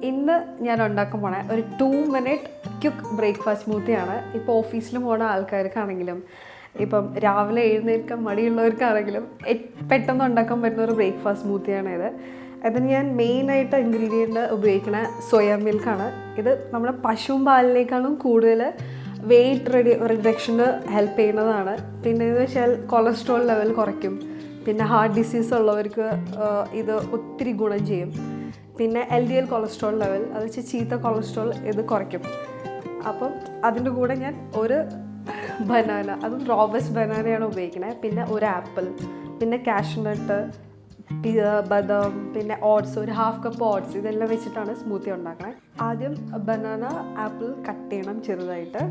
ഇന്ന് ഞാൻ ഉണ്ടാക്കാൻ പോണ ഒരു 2-minute ക്വിക്ക് ബ്രേക്ക്ഫാസ്റ്റ് സ്മൂത്തിയാണ്. ഇപ്പോൾ ഓഫീസിൽ പോകുന്ന ആൾക്കാർക്കാണെങ്കിലും ഇപ്പം രാവിലെ എഴുന്നേൽക്കാൻ മടിയുള്ളവർക്കാണെങ്കിലും പെട്ടെന്ന് ഉണ്ടാക്കാൻ പറ്റുന്ന ഒരു ബ്രേക്ക്ഫാസ്റ്റ് സ്മൂത്തിയാണ് ഇത്. അതിന് ഞാൻ മെയിനായിട്ട് ഇൻഗ്രീഡിയൻറ്റ് ഉപയോഗിക്കുന്ന സോയാ മിൽക്കാണ്. ഇത് നമ്മുടെ പശുവും പാലിനേക്കാളും കൂടുതൽ വെയിറ്റ് റിഡക്ഷന് ഹെൽപ്പ് ചെയ്യുന്നതാണ്. പിന്നെ എന്ന് വെച്ചാൽ കൊളസ്ട്രോൾ ലെവൽ കുറയ്ക്കും. പിന്നെ ഹാർട്ട് ഡിസീസ് ഉള്ളവർക്ക് ഇത് ഒത്തിരി ഗുണം ചെയ്യും. പിന്നെ LDL കൊളസ്ട്രോൾ ലെവൽ, അത് വെച്ചാൽ ചീത്ത കൊളസ്ട്രോൾ ഇത് കുറയ്ക്കും. അപ്പം അതിൻ്റെ കൂടെ ഞാൻ ഒരു ബനാന, അതും റോബസ്റ്റ് ബനാനയാണ് ഉപയോഗിക്കുന്നത്. പിന്നെ ഒരു ആപ്പിൾ, പിന്നെ കാഷ്യൂനട്ട്, ബദാം, പിന്നെ ഓട്സ്, ഒരു 1/2 കപ്പ് ഓട്സ്, ഇതെല്ലാം വെച്ചിട്ടാണ് സ്മൂത്തി ഉണ്ടാക്കുന്നത്. ആദ്യം ബനാന ആപ്പിൾ കട്ട് ചെയ്യണം ചെറുതായിട്ട്.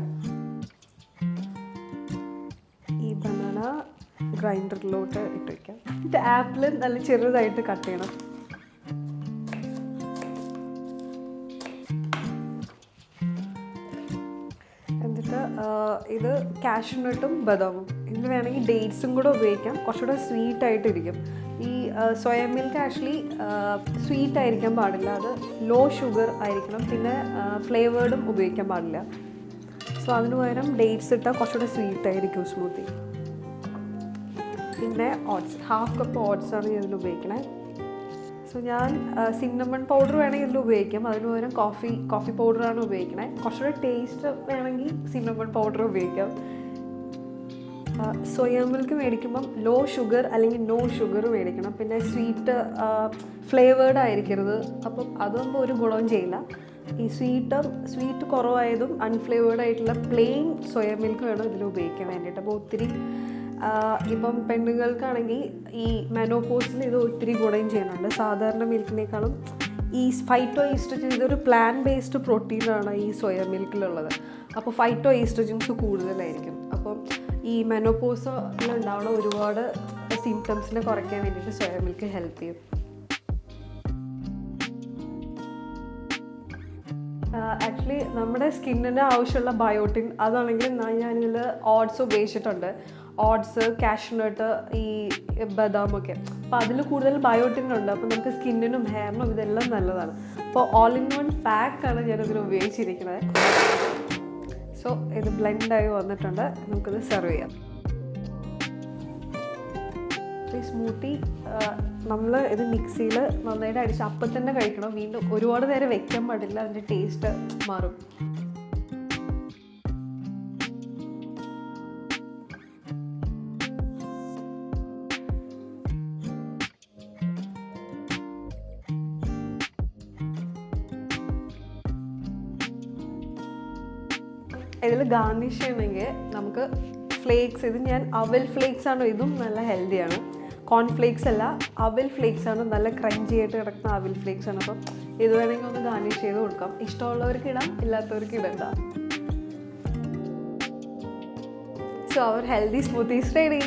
ഈ ബനാന ഗ്രൈൻഡറിലോട്ട് ഇട്ട് വയ്ക്കാം. ഇത് ആപ്പിൾ നല്ല ചെറുതായിട്ട് കട്ട് ചെയ്യണം. എന്നിട്ട് ഇത് കാഷ്യൂനട്ടും ബദാമും, ഇതിന് വേണമെങ്കിൽ ഡേറ്റ്സും കൂടെ ഉപയോഗിക്കാം. കുറച്ചുകൂടെ സ്വീറ്റായിട്ടിരിക്കും. ഈ സോയാ മിൽക്ക് ആക്ച്വലി സ്വീറ്റ് ആയിരിക്കാൻ പാടില്ല, അത് ലോ ഷുഗർ ആയിരിക്കണം. പിന്നെ ഫ്ലേവേർഡും ഉപയോഗിക്കാൻ പാടില്ല. സോ അതിന് പകരം ഡേറ്റ്സ് ഇട്ടാൽ കുറച്ചുകൂടെ സ്വീറ്റായിരിക്കും സ്മൂത്തി. പിന്നെ ഓട്സ്, 1/2 കപ്പ് ഓട്സാണ് ഞാൻ ഇതിൽ ഉപയോഗിക്കണത്. സോ ഞാൻ സിന്നമൺ പൗഡർ വേണമെങ്കിൽ ഇതിൽ ഉപയോഗിക്കാം. അതിന് പകരം കോഫി പൗഡറാണ് ഉപയോഗിക്കണത്. കുറച്ചുകൂടെ ടേസ്റ്റ് വേണമെങ്കിൽ സിന്നമൺ പൗഡർ ഉപയോഗിക്കാം. സോയാ മിൽക്ക് മേടിക്കുമ്പം ലോ ഷുഗർ അല്ലെങ്കിൽ നോ ഷുഗർ മേടിക്കണം. പിന്നെ ഫ്ലേവേർഡ് ആയിരിക്കരുത്. അപ്പം അതൊന്നും ഒരു ഗുണവും ചെയ്യില്ല. ഈ സ്വീറ്റ് കുറവായതും അൺഫ്ലേവേർഡ് ആയിട്ടുള്ള പ്ലെയിൻ സോയാ മിൽക്ക് വേണം ഇതിൽ ഉപയോഗിക്കാൻ വേണ്ടിയിട്ട്. അപ്പോൾ ഒത്തിരി ഇപ്പം പെണ്ണുങ്ങൾക്കാണെങ്കിൽ ഈ മെനോപോസിൽ ഇത് ഒത്തിരി ഗുണം ചെയ്യുന്നുണ്ട്. സാധാരണ മിൽക്കിനേക്കാളും ഈ ഫൈറ്റോ ഈസ്ട്രജൻ, ഇതൊരു പ്ലാൻ ബേസ്ഡ് പ്രോട്ടീനാണ് ഈ സോയാ മിൽക്കിലുള്ളത്. അപ്പോൾ ഫൈറ്റോ ഈസ്ട്രജൻസ് കൂടുതലായിരിക്കും. അപ്പം ഈ മെനോപോസിലുണ്ടാവുന്ന ഒരുപാട് സിംറ്റംസിനെ കുറയ്ക്കാൻ വേണ്ടിയിട്ട് സോയാ മിൽക്ക് ഹെൽപ്പ് ചെയ്യും. ആക്ച്വലി നമ്മുടെ സ്കിന്നിന് ആവശ്യമുള്ള ബയോട്ടിൻ അതാണെങ്കിൽ ഞാനിതിൽ ഓട്സ് ഉപയോഗിച്ചിട്ടുണ്ട്. ഓട്സ്, കാഷ്യൂനട്ട്, ഈ ബദാമൊക്കെ. അപ്പോൾ അതിൽ കൂടുതൽ ബയോട്ടിൻ ഉണ്ട്. അപ്പോൾ നമുക്ക് സ്കിന്നിനും ഹെയറിനും ഇതെല്ലാം നല്ലതാണ്. അപ്പോൾ ഓൾ ഇൻ വൺ പാക്കാണ് ഞാനതിൽ ഉപയോഗിച്ചിരിക്കുന്നത്. സോ ഇത് ബ്ലെൻഡായി വന്നിട്ടുണ്ട്. നമുക്കിത് സെർവ് ചെയ്യാം. ഈ സ്മൂത്തി നമ്മൾ ഇത് മിക്സിയിൽ നന്നായിട്ട് അടിച്ച് അപ്പം തന്നെ കഴിക്കണം. വീണ്ടും ഒരുപാട് നേരം വെക്കാൻ പാടില്ല, അതിൻ്റെ ടേസ്റ്റ് മാറും. ഇതിൽ ഗാർണിഷ് ചെയ്യണമെങ്കിൽ നമുക്ക് ഫ്ലേക്സ്, ഇത് ഞാൻ അവൽ ഫ്ലേക്സ് ആണ്. ഇതും നല്ല ഹെൽത്തിയാണ്. കോൺഫ്ലേക്സ് അല്ല, അവൽ ഫ്ലേക്സ് ആണ്. നല്ല ക്രഞ്ചി ആയിട്ട് കിടക്കുന്ന അവൽ ഫ്ലേക്സ് ആണ്. അപ്പം ഇത് വേണമെങ്കിൽ ഒന്ന് ഗാർണിഷ് ചെയ്ത് കൊടുക്കാം. ഇഷ്ടമുള്ളവർക്ക് ഇടാം, ഇല്ലാത്തവർക്ക് ഇടണ്ട. സോ അവർ ഹെൽത്തി സ്മൂത്തീസ് റെഡി.